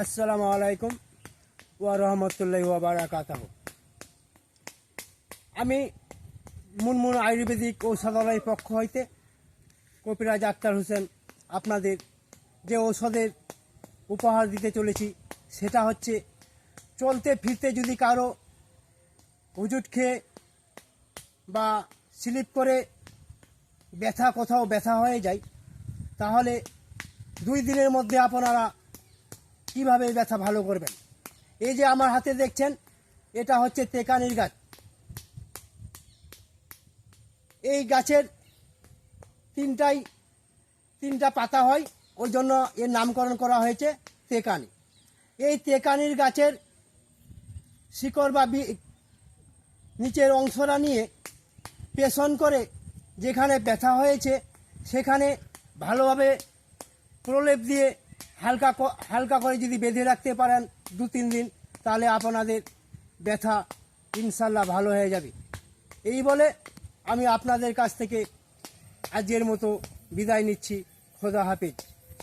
আসসালামু আলাইকুম ওয়া রাহমাতুল্লাহি ওয়া বারাকাতুহু। আমি মুনমুন আয়ুর্বেদিক ঔষধালয়ের পক্ষ হইতে কবিরাজ আক্তার হোসেন আপনাদের যে ঔষধের উপহার দিতে চলেছি সেটা হচ্ছে, চলতে ফিরতে যদি কারো হুজুট খেয়ে বা স্লিপ করে কোথাও ব্যথা হয়ে যায়, তাহলে 2 দিনের মধ্যে আপনারা কিভাবে ব্যথা ভালো করবেন। এই যে আমার হাতে দেখছেন, এটা হচ্ছে তেকানির গাছ। এই গাছের তিনটা পাতা হয়, ওই জন্য এর নামকরণ করা হয়েছে তেকানি। এই তেকানির গাছের শিকড় বা নিচের অংশটা নিয়ে পেষণ করে যেখানে ব্যথা হয়েছে সেখানে ভালোভাবে প্রলেপ দিয়ে হালকা করে যদি বেঁধে রাখতে পারেন 2-3 দিন, তাহলে আপনাদের ব্যথা ইনশাল্লাহ ভালো হয়ে যাবে। এই বলে আমি আপনাদের কাছ থেকে আজকের মতো বিদায় নিচ্ছি। খোদা হাফেজ।